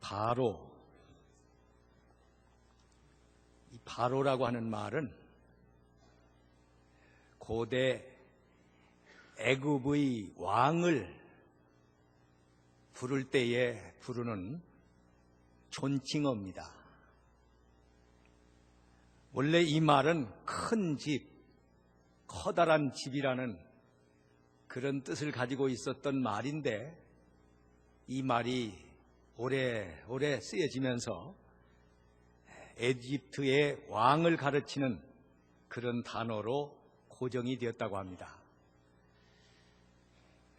바로, 이 바로라고 하는 말은 고대 애굽의 왕을 부를 때에 부르는 존칭어입니다. 원래 이 말은 큰 집, 커다란 집이라는 그런 뜻을 가지고 있었던 말인데, 이 말이 오래오래 쓰여지면서 에집트의 왕을 가르치는 그런 단어로 고정이 되었다고 합니다.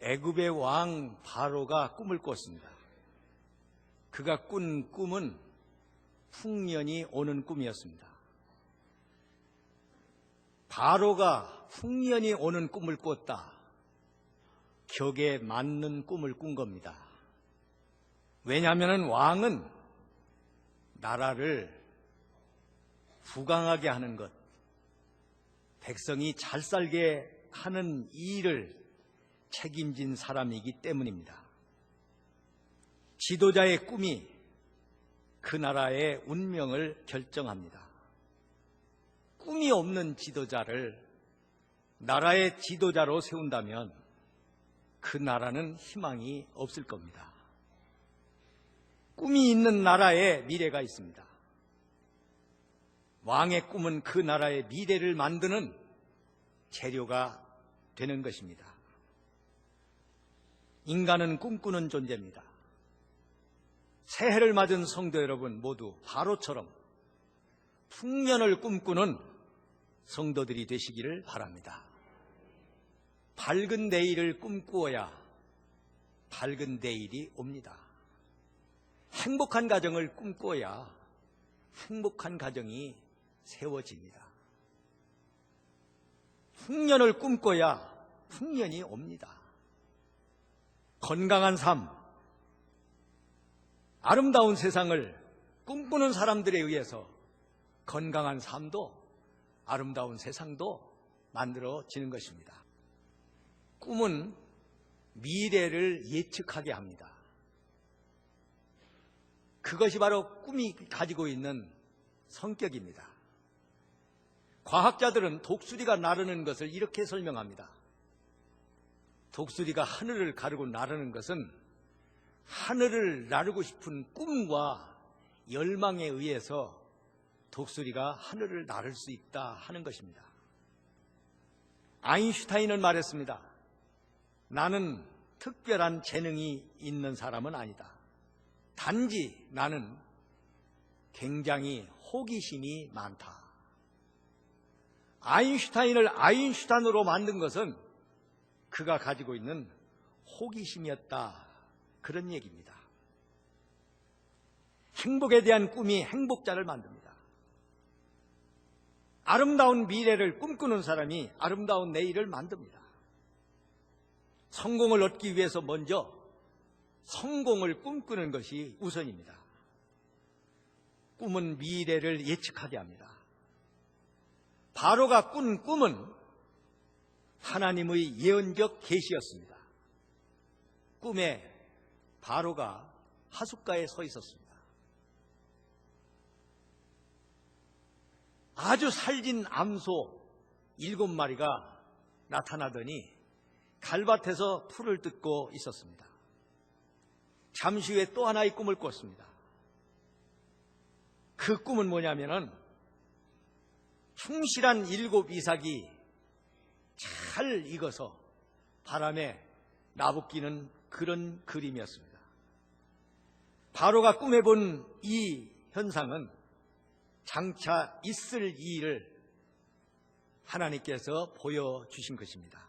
애굽의 왕 바로가 꿈을 꿨습니다. 그가 꾼 꿈은 풍년이 오는 꿈이었습니다. 바로가 풍년이 오는 꿈을 꿨다. 격에 맞는 꿈을 꾼 겁니다. 왜냐하면 왕은 나라를 부강하게 하는 것, 백성이 잘 살게 하는 일을 책임진 사람이기 때문입니다. 지도자의 꿈이 그 나라의 운명을 결정합니다. 꿈이 없는 지도자를 나라의 지도자로 세운다면 그 나라는 희망이 없을 겁니다. 꿈이 있는 나라에 미래가 있습니다. 왕의 꿈은 그 나라의 미래를 만드는 재료가 되는 것입니다. 인간은 꿈꾸는 존재입니다. 새해를 맞은 성도 여러분 모두 바로처럼 풍년을 꿈꾸는 성도들이 되시기를 바랍니다. 밝은 내일을 꿈꾸어야 밝은 내일이 옵니다. 행복한 가정을 꿈꾸어야 행복한 가정이 세워집니다. 풍년을 꿈꿔야 풍년이 옵니다. 건강한 삶, 아름다운 세상을 꿈꾸는 사람들에 의해서 건강한 삶도 아름다운 세상도 만들어지는 것입니다. 꿈은 미래를 예측하게 합니다. 그것이 바로 꿈이 가지고 있는 성격입니다. 과학자들은 독수리가 나르는 것을 이렇게 설명합니다. 독수리가 하늘을 가르고 나르는 것은 하늘을 나르고 싶은 꿈과 열망에 의해서 독수리가 하늘을 나를 수 있다 하는 것입니다. 아인슈타인은 말했습니다. 나는 특별한 재능이 있는 사람은 아니다. 단지 나는 굉장히 호기심이 많다. 아인슈타인을 아인슈타인으로 만든 것은 그가 가지고 있는 호기심이었다. 그런 얘기입니다. 행복에 대한 꿈이 행복자를 만듭니다. 아름다운 미래를 꿈꾸는 사람이 아름다운 내일을 만듭니다. 성공을 얻기 위해서 먼저 성공을 꿈꾸는 것이 우선입니다. 꿈은 미래를 예측하게 합니다. 바로가 꾼 꿈은 하나님의 예언적 계시였습니다. 꿈에 바로가 하숫가에 서 있었습니다. 아주 살진 암소 7마리가 나타나더니 갈밭에서 풀을 뜯고 있었습니다. 잠시 후에 또 하나의 꿈을 꿨습니다. 그 꿈은 뭐냐면은 충실한 7 이삭이 잘 익어서 바람에 나부끼는 그런 그림이었습니다. 바로가 꿈에 본 이 현상은 장차 있을 일을 하나님께서 보여주신 것입니다.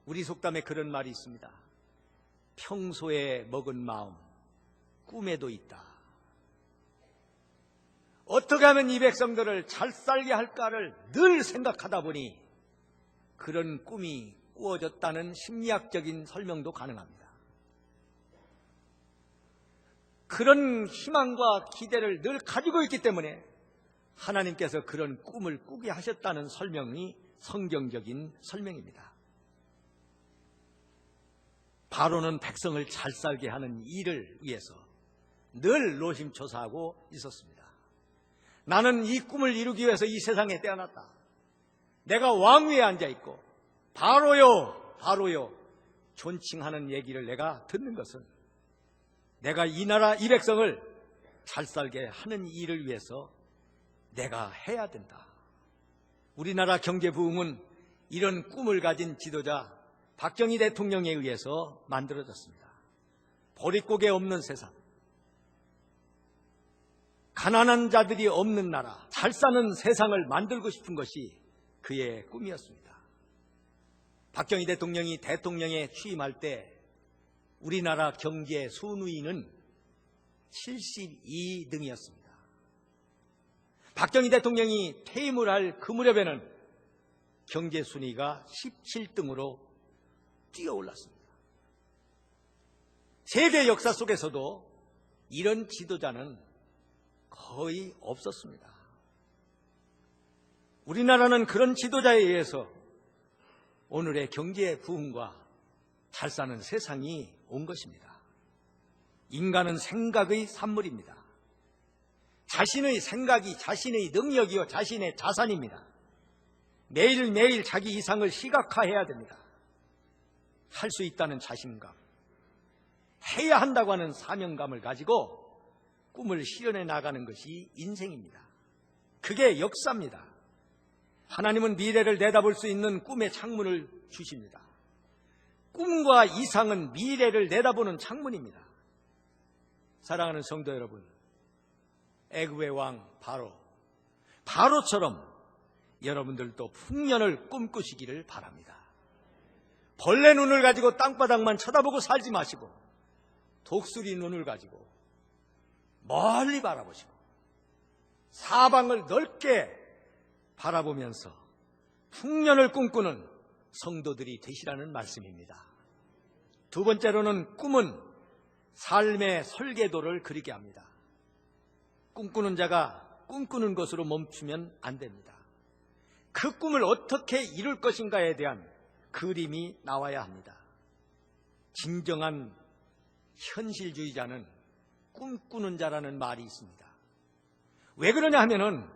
우리 속담에 그런 말이 있습니다. 평소에 먹은 마음 꿈에도 있다. 어떻게 하면 이 백성들을 잘 살게 할까를 늘 생각하다 보니 그런 꿈이 꾸어졌다는 심리학적인 설명도 가능합니다. 그런 희망과 기대를 늘 가지고 있기 때문에 하나님께서 그런 꿈을 꾸게 하셨다는 설명이 성경적인 설명입니다. 바로는 백성을 잘 살게 하는 일을 위해서 늘 노심초사하고 있었습니다. 나는 이 꿈을 이루기 위해서 이 세상에 태어났다. 내가 왕위에 앉아있고 바로요 바로요 존칭하는 얘기를 내가 듣는 것은 내가 이 나라 이 백성을 잘 살게 하는 일을 위해서 내가 해야 된다. 우리나라 경제 부흥은 이런 꿈을 가진 지도자 박정희 대통령에 의해서 만들어졌습니다. 보릿고개 없는 세상, 가난한 자들이 없는 나라, 잘 사는 세상을 만들고 싶은 것이 그의 꿈이었습니다. 박정희 대통령이 대통령에 취임할 때 우리나라 경제 순위는 72등이었습니다. 박정희 대통령이 퇴임을 할 그 무렵에는 경제 순위가 17등으로 뛰어올랐습니다. 세계 역사 속에서도 이런 지도자는 거의 없었습니다. 우리나라는 그런 지도자에 의해서 오늘의 경제 부흥과 잘 사는 세상이 온 것입니다. 인간은 생각의 산물입니다. 자신의 생각이 자신의 능력이요 자신의 자산입니다. 매일매일 자기 이상을 시각화해야 됩니다. 할 수 있다는 자신감, 해야 한다고 하는 사명감을 가지고 꿈을 실현해 나가는 것이 인생입니다. 그게 역사입니다. 하나님은 미래를 내다볼 수 있는 꿈의 창문을 주십니다. 꿈과 이상은 미래를 내다보는 창문입니다. 사랑하는 성도 여러분, 애굽의 왕 바로처럼 여러분들도 풍년을 꿈꾸시기를 바랍니다. 벌레 눈을 가지고 땅바닥만 쳐다보고 살지 마시고 독수리 눈을 가지고 멀리 바라보시고 사방을 넓게 바라보면서 풍년을 꿈꾸는 성도들이 되시라는 말씀입니다. 두 번째로는 꿈은 삶의 설계도를 그리게 합니다. 꿈꾸는 자가 꿈꾸는 것으로 멈추면 안 됩니다. 그 꿈을 어떻게 이룰 것인가에 대한 그림이 나와야 합니다. 진정한 현실주의자는 꿈꾸는 자라는 말이 있습니다. 왜 그러냐 하면은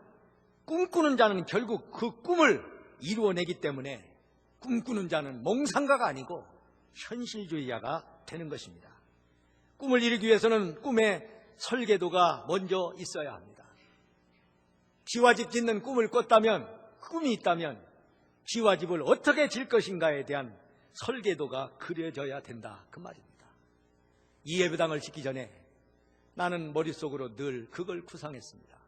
꿈꾸는 자는 결국 그 꿈을 이루어내기 때문에 꿈꾸는 자는 몽상가가 아니고 현실주의자가 되는 것입니다. 꿈을 이루기 위해서는 꿈의 설계도가 먼저 있어야 합니다. 지와 집 짓는 꿈을 꿨다면, 꿈이 있다면 지와 집을 어떻게 질 것인가에 대한 설계도가 그려져야 된다, 그 말입니다. 이 예배당을 짓기 전에 나는 머릿속으로 늘 그걸 구상했습니다.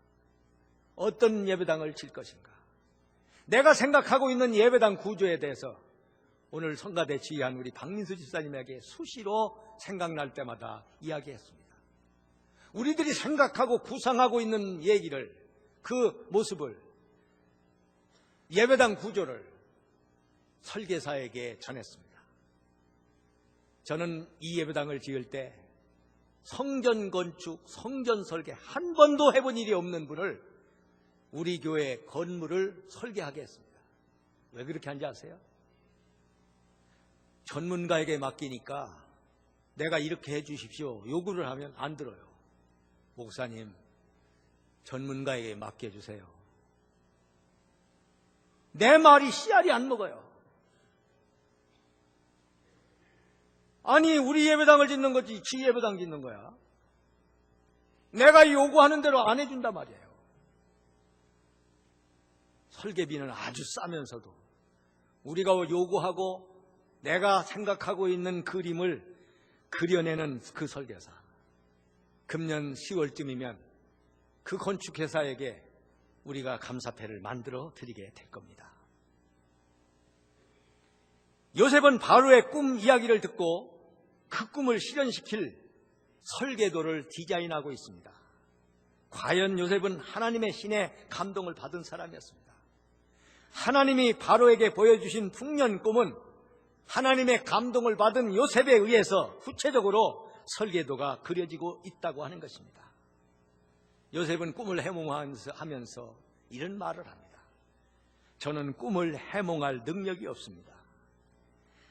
어떤 예배당을 질 것인가? 내가 생각하고 있는 예배당 구조에 대해서 오늘 성가대 지휘한 우리 박민수 집사님에게 수시로 생각날 때마다 이야기했습니다. 우리들이 생각하고 구상하고 있는 얘기를, 그 모습을, 예배당 구조를 설계사에게 전했습니다. 저는 이 예배당을 지을 때 성전 건축, 성전 설계 한 번도 해본 일이 없는 분을 우리 교회 건물을 설계하게 했습니다. 왜 그렇게 한지 아세요? 전문가에게 맡기니까 내가 이렇게 해 주십시오 요구를 하면 안 들어요. 목사님, 전문가에게 맡겨주세요. 내 말이 씨알이 안 먹어요. 아니, 우리 예배당을 짓는 거지 지 예배당 짓는 거야. 내가 요구하는 대로 안 해준단 말이에요. 설계비는 아주 싸면서도 우리가 요구하고 내가 생각하고 있는 그림을 그려내는 그 설계사, 금년 10월쯤이면 그 건축회사에게 우리가 감사패를 만들어 드리게 될 겁니다. 요셉은 바로의 꿈 이야기를 듣고 그 꿈을 실현시킬 설계도를 디자인하고 있습니다. 과연 요셉은 하나님의 신의 감동을 받은 사람이었습니다. 하나님이 바로에게 보여주신 풍년 꿈은 하나님의 감동을 받은 요셉에 의해서 구체적으로 설계도가 그려지고 있다고 하는 것입니다. 요셉은 꿈을 해몽하면서 이런 말을 합니다. 저는 꿈을 해몽할 능력이 없습니다.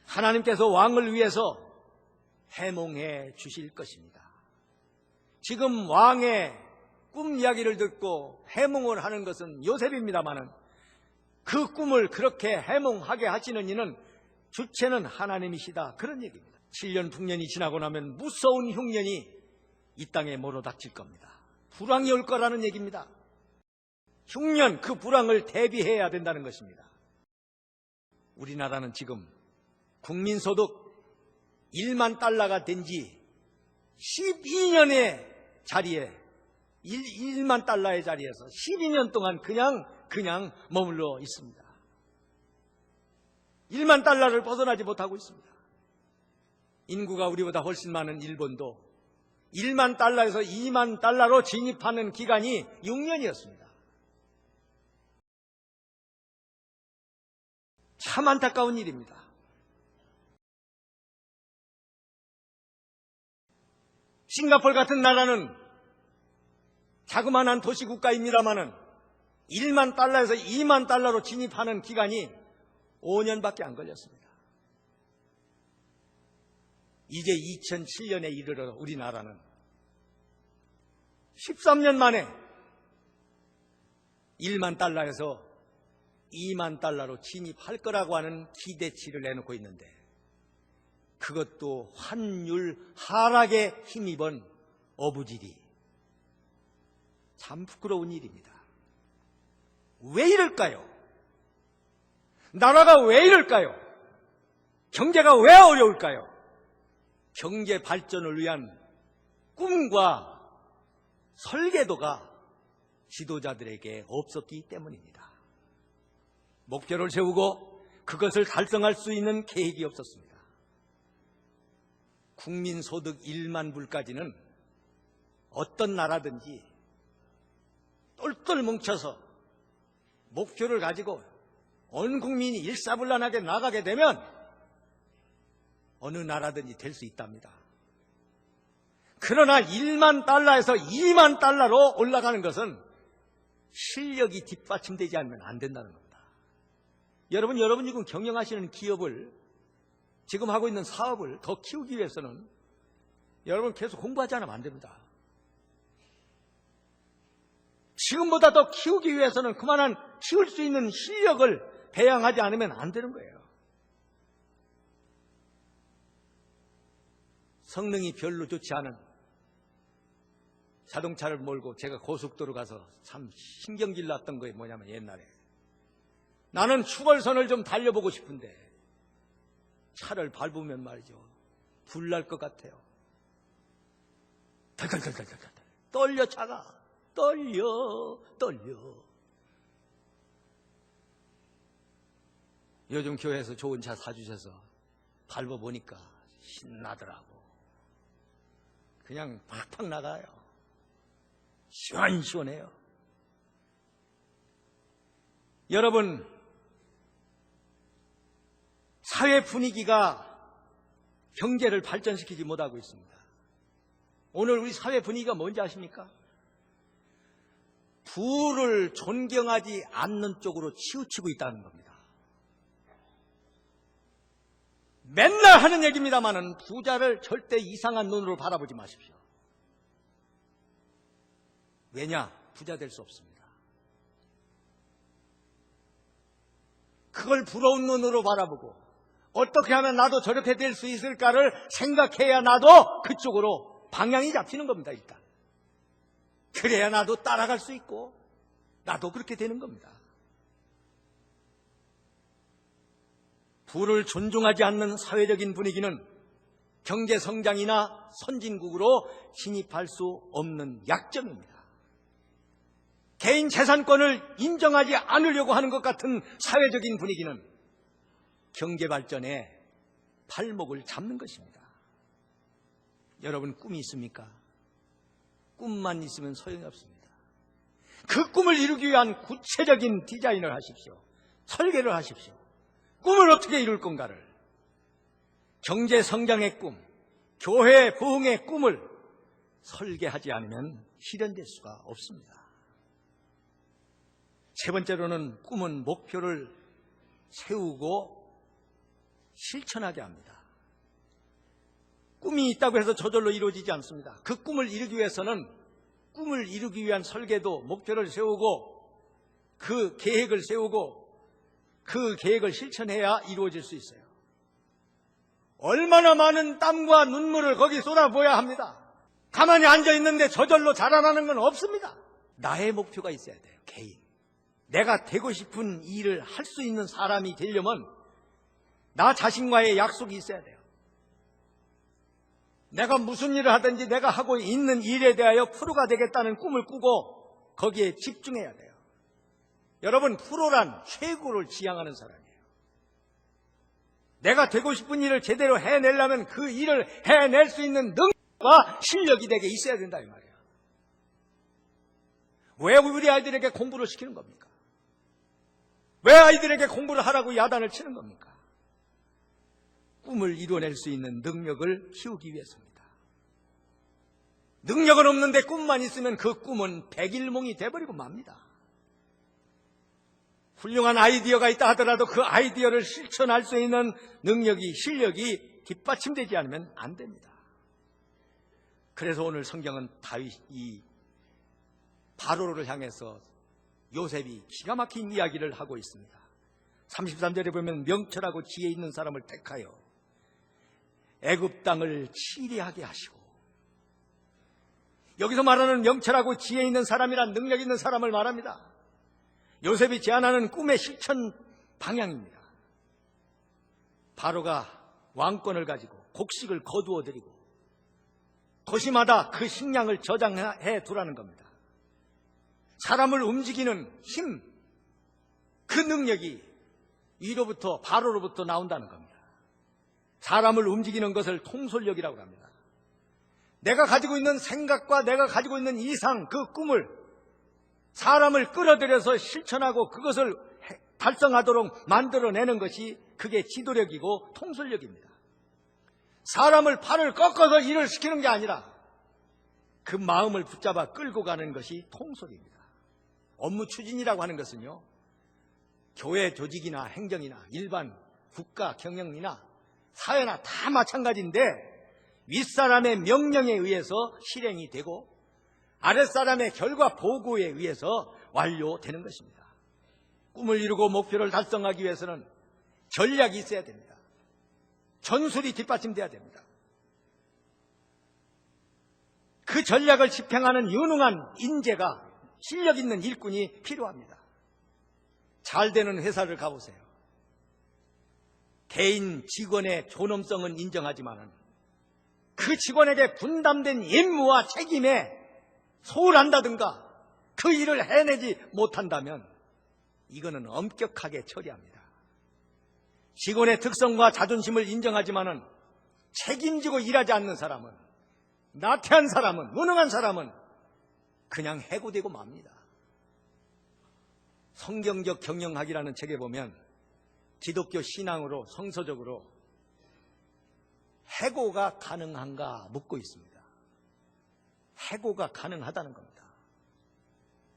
하나님께서 왕을 위해서 해몽해 주실 것입니다. 지금 왕의 꿈 이야기를 듣고 해몽을 하는 것은 요셉입니다마는 그 꿈을 그렇게 해몽하게 하시는 이는 주체는 하나님이시다, 그런 얘기입니다. 7년 풍년이 지나고 나면 무서운 흉년이 이 땅에 몰아닥칠 겁니다. 불황이 올 거라는 얘기입니다. 흉년, 그 불황을 대비해야 된다는 것입니다. 우리나라는 지금 국민소득 1만 달러가 된 지 12년의 자리에 1만 달러의 자리에서 12년 동안 그냥 머물러 있습니다. 1만 달러를 벗어나지 못하고 있습니다. 인구가 우리보다 훨씬 많은 일본도 1만 달러에서 2만 달러로 진입하는 기간이 6년이었습니다. 참 안타까운 일입니다. 싱가포르 같은 나라는 자그마한 도시국가입니다마는 1만 달러에서 2만 달러로 진입하는 기간이 5년밖에 안 걸렸습니다. 이제 2007년에 이르러 우리나라는 13년 만에 1만 달러에서 2만 달러로 진입할 거라고 하는 기대치를 내놓고 있는데, 그것도 환율 하락에 힘입은 어부질이 참 부끄러운 일입니다. 왜 이럴까요? 나라가 왜 이럴까요? 경제가 왜 어려울까요? 경제 발전을 위한 꿈과 설계도가 지도자들에게 없었기 때문입니다. 목표를 세우고 그것을 달성할 수 있는 계획이 없었습니다. 국민소득 1만 불까지는 어떤 나라든지 똘똘 뭉쳐서 목표를 가지고 온 국민이 일사불란하게 나가게 되면 어느 나라든지 될 수 있답니다. 그러나 1만 달러에서 2만 달러로 올라가는 것은 실력이 뒷받침되지 않으면 안 된다는 겁니다. 여러분 지금 경영하시는 기업을, 지금 하고 있는 사업을 더 키우기 위해서는 여러분 계속 공부하지 않으면 안 됩니다. 지금보다 더 키우기 위해서는 그만한 키울 수 있는 실력을 배양하지 않으면 안 되는 거예요. 성능이 별로 좋지 않은 자동차를 몰고 제가 고속도로 가서 참 신경질 났던 게 뭐냐면, 옛날에 나는 추월선을 좀 달려보고 싶은데 차를 밟으면 말이죠, 불날 것 같아요. 덜덜덜덜덜 떨려, 차가 떨려. 요즘 교회에서 좋은 차 사주셔서 밟아보니까 신나더라고. 그냥 팍팍 나가요. 시원시원해요. 여러분, 사회 분위기가 경제를 발전시키지 못하고 있습니다. 오늘 우리 사회 분위기가 뭔지 아십니까? 부를 존경하지 않는 쪽으로 치우치고 있다는 겁니다. 맨날 하는 얘기입니다마는 부자를 절대 이상한 눈으로 바라보지 마십시오. 왜냐? 부자 될 수 없습니다. 그걸 부러운 눈으로 바라보고 어떻게 하면 나도 저렇게 될 수 있을까를 생각해야 나도 그쪽으로 방향이 잡히는 겁니다. 일단 그래야 나도 따라갈 수 있고 나도 그렇게 되는 겁니다. 부를 존중하지 않는 사회적인 분위기는 경제 성장이나 선진국으로 진입할 수 없는 약점입니다. 개인 재산권을 인정하지 않으려고 하는 것 같은 사회적인 분위기는 경제 발전에 발목을 잡는 것입니다. 여러분, 꿈이 있습니까? 꿈만 있으면 소용이 없습니다. 그 꿈을 이루기 위한 구체적인 디자인을 하십시오. 설계를 하십시오. 꿈을 어떻게 이룰 건가를. 경제 성장의 꿈, 교회 부흥의 꿈을 설계하지 않으면 실현될 수가 없습니다. 세 번째로는 꿈은 목표를 세우고 실천하게 합니다. 꿈이 있다고 해서 저절로 이루어지지 않습니다. 그 꿈을 이루기 위해서는 꿈을 이루기 위한 설계도, 목표를 세우고 그 계획을 세우고 그 계획을 실천해야 이루어질 수 있어요. 얼마나 많은 땀과 눈물을 거기 쏟아부어야 합니다. 가만히 앉아있는데 저절로 자라나는 건 없습니다. 나의 목표가 있어야 돼요. 개인. 내가 되고 싶은 일을 할 수 있는 사람이 되려면 나 자신과의 약속이 있어야 돼요. 내가 무슨 일을 하든지 내가 하고 있는 일에 대하여 프로가 되겠다는 꿈을 꾸고 거기에 집중해야 돼요. 여러분, 프로란 최고를 지향하는 사람이에요. 내가 되고 싶은 일을 제대로 해내려면 그 일을 해낼 수 있는 능력과 실력이 내게 있어야 된다 이 말이에요. 왜 우리 아이들에게 공부를 시키는 겁니까? 왜 아이들에게 공부를 하라고 야단을 치는 겁니까? 꿈을 이뤄낼 수 있는 능력을 키우기 위해서입니다. 능력은 없는데 꿈만 있으면 그 꿈은 백일몽이 돼버리고 맙니다. 훌륭한 아이디어가 있다 하더라도 그 아이디어를 실천할 수 있는 능력이, 실력이 뒷받침되지 않으면 안 됩니다. 그래서 오늘 성경은 다윗이 바로를 향해서 요셉이 기가 막힌 이야기를 하고 있습니다. 33절에 보면 명철하고 지혜 있는 사람을 택하여 애굽 땅을 치리하게 하시고, 여기서 말하는 명철하고 지혜 있는 사람이란 능력 있는 사람을 말합니다. 요셉이 제안하는 꿈의 실천 방향입니다. 바로가 왕권을 가지고 곡식을 거두어 드리고 도시마다 그 식량을 저장해 두라는 겁니다. 사람을 움직이는 힘, 그 능력이 위로부터, 바로로부터 나온다는 겁니다. 사람을 움직이는 것을 통솔력이라고 합니다. 내가 가지고 있는 생각과 내가 가지고 있는 이상, 그 꿈을 사람을 끌어들여서 실천하고 그것을 달성하도록 만들어내는 것이 그게 지도력이고 통솔력입니다. 사람을 팔을 꺾어서 일을 시키는 게 아니라 그 마음을 붙잡아 끌고 가는 것이 통솔입니다. 업무 추진이라고 하는 것은요, 교회 조직이나 행정이나 일반 국가 경영이나 사회나 다 마찬가지인데 윗사람의 명령에 의해서 실행이 되고 아랫사람의 결과 보고에 의해서 완료되는 것입니다. 꿈을 이루고 목표를 달성하기 위해서는 전략이 있어야 됩니다. 전술이 뒷받침돼야 됩니다. 그 전략을 집행하는 유능한 인재가, 실력 있는 일꾼이 필요합니다. 잘 되는 회사를 가보세요. 개인 직원의 존엄성은 인정하지만 그 직원에게 분담된 임무와 책임에 소홀한다든가 그 일을 해내지 못한다면 이거는 엄격하게 처리합니다. 직원의 특성과 자존심을 인정하지만 책임지고 일하지 않는 사람은, 나태한 사람은, 무능한 사람은 그냥 해고되고 맙니다. 성경적 경영학이라는 책에 보면 기독교 신앙으로 성서적으로 해고가 가능한가 묻고 있습니다. 해고가 가능하다는 겁니다.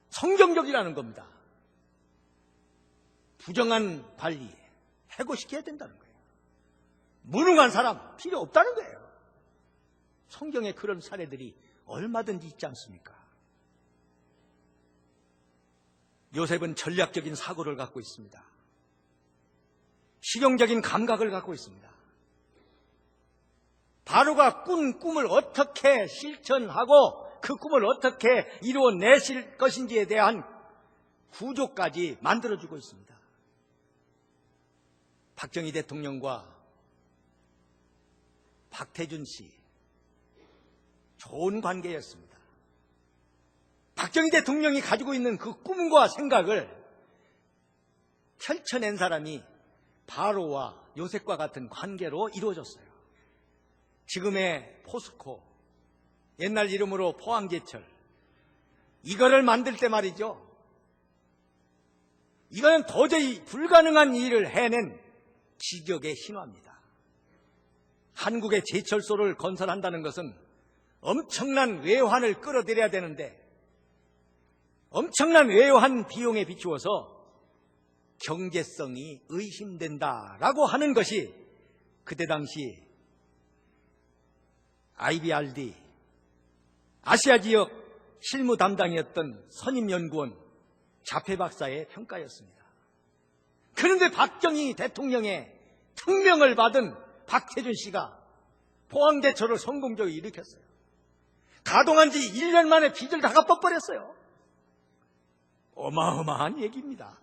성경적이라는 겁니다. 부정한 관리, 해고시켜야 된다는 거예요. 무능한 사람 필요 없다는 거예요. 성경에 그런 사례들이 얼마든지 있지 않습니까? 요셉은 전략적인 사고를 갖고 있습니다. 실용적인 감각을 갖고 있습니다. 바로가 꾼 꿈을 어떻게 실천하고 그 꿈을 어떻게 이루어내실 것인지에 대한 구조까지 만들어주고 있습니다. 박정희 대통령과 박태준 씨, 좋은 관계였습니다. 박정희 대통령이 가지고 있는 그 꿈과 생각을 펼쳐낸 사람이 바로와 요셉과 같은 관계로 이루어졌어요. 지금의 포스코, 옛날 이름으로 포항제철, 이거를 만들 때 말이죠, 이거는 도저히 불가능한 일을 해낸 기적의 신화입니다. 한국의 제철소를 건설한다는 것은 엄청난 외환을 끌어들여야 되는데 엄청난 외환 비용에 비추어서 경제성이 의심된다라고 하는 것이 그때 당시 IBRD 아시아 지역 실무 담당이었던 선임연구원 자폐 박사의 평가였습니다. 그런데 박정희 대통령의 특명을 받은 박태준 씨가 포항제철을 성공적으로 일으켰어요. 가동한 지 1년 만에 빚을 다 갚아버렸어요. 어마어마한 얘기입니다.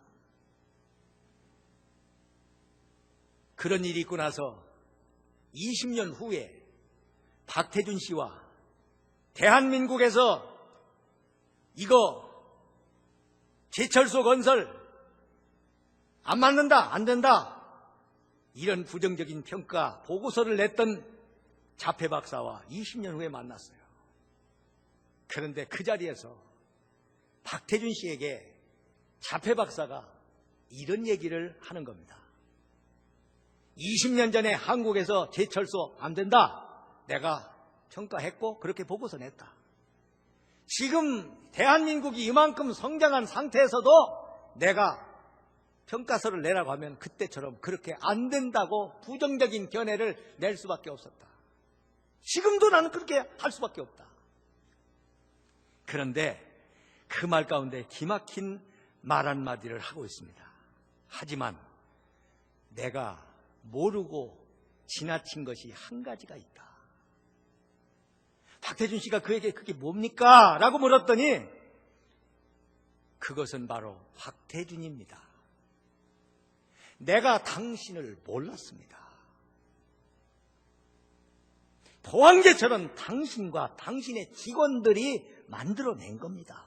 그런 일이 있고 나서 20년 후에 박태준 씨와 대한민국에서 이거 제철소 건설 안 맞는다, 안 된다, 이런 부정적인 평가 보고서를 냈던 자폐 박사와 20년 후에 만났어요. 그런데 그 자리에서 박태준 씨에게 자폐 박사가 이런 얘기를 하는 겁니다. 20년 전에 한국에서 제철소 안 된다, 내가 평가했고 그렇게 보고서 냈다. 지금 대한민국이 이만큼 성장한 상태에서도 내가 평가서를 내라고 하면 그때처럼 그렇게 안 된다고 부정적인 견해를 낼 수밖에 없었다. 지금도 나는 그렇게 할 수밖에 없다. 그런데 그 말 가운데 기막힌 말 한마디를 하고 있습니다. 하지만 내가 모르고 지나친 것이 한 가지가 있다. 박태준 씨가 그에게 그게 뭡니까? 라고 물었더니 그것은 바로 박태준입니다. 내가 당신을 몰랐습니다. 포항제철은 당신과 당신의 직원들이 만들어낸 겁니다.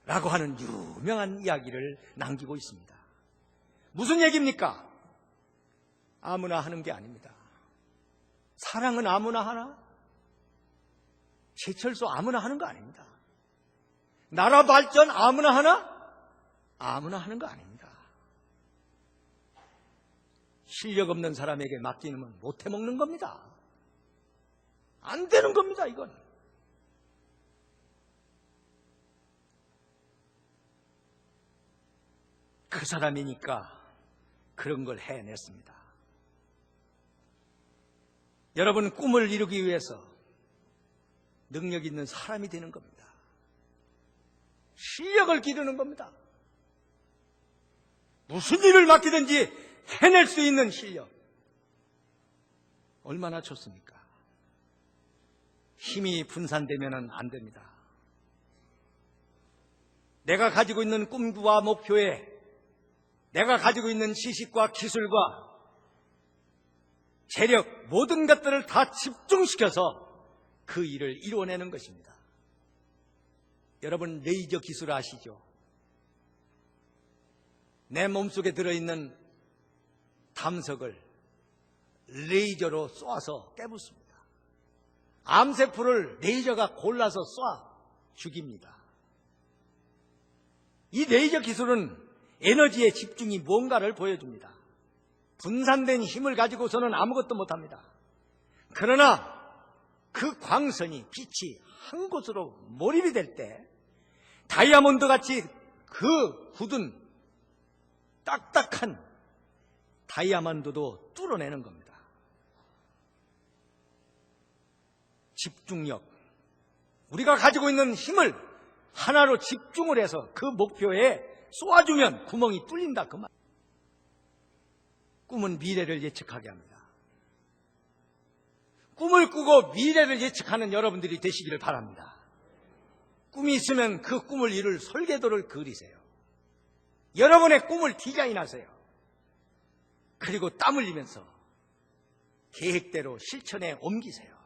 라고 하는 유명한 이야기를 남기고 있습니다. 무슨 얘기입니까? 아무나 하는 게 아닙니다. 사랑은 아무나 하나? 제철소 아무나 하는 거 아닙니다. 나라 발전 아무나 하나? 아무나 하는 거 아닙니다. 실력 없는 사람에게 맡기면 못 해먹는 겁니다. 안 되는 겁니다, 이건. 그 사람이니까 그런 걸 해냈습니다. 여러분, 꿈을 이루기 위해서 능력 있는 사람이 되는 겁니다. 실력을 기르는 겁니다. 무슨 일을 맡기든지 해낼 수 있는 실력. 얼마나 좋습니까? 힘이 분산되면 안 됩니다. 내가 가지고 있는 꿈과 목표에 내가 가지고 있는 지식과 기술과 재력, 모든 것들을 다 집중시켜서 그 일을 이루어내는 것입니다. 여러분, 레이저 기술 아시죠? 내 몸속에 들어있는 담석을 레이저로 쏘아서 깨부숩니다. 암세포를 레이저가 골라서 쏴 죽입니다. 이 레이저 기술은 에너지의 집중이 뭔가를 보여줍니다. 분산된 힘을 가지고서는 아무것도 못합니다. 그러나 그 광선이, 빛이 한 곳으로 몰입이 될 때 다이아몬드 같이 그 굳은 딱딱한 다이아몬드도 뚫어내는 겁니다. 집중력, 우리가 가지고 있는 힘을 하나로 집중을 해서 그 목표에 쏘아주면 구멍이 뚫린다, 그 말. 꿈은 미래를 예측하게 합니다. 꿈을 꾸고 미래를 예측하는 여러분들이 되시기를 바랍니다. 꿈이 있으면 그 꿈을 이룰 설계도를 그리세요. 여러분의 꿈을 디자인하세요. 그리고 땀 흘리면서 계획대로 실천에 옮기세요.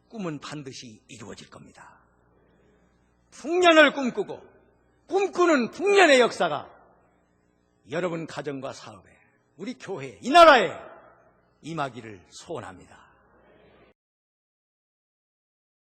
꿈은 반드시 이루어질 겁니다. 풍년을 꿈꾸고 꿈꾸는 풍년의 역사가 여러분 가정과 사업에, 우리 교회, 이 나라에 임하기를 소원합니다.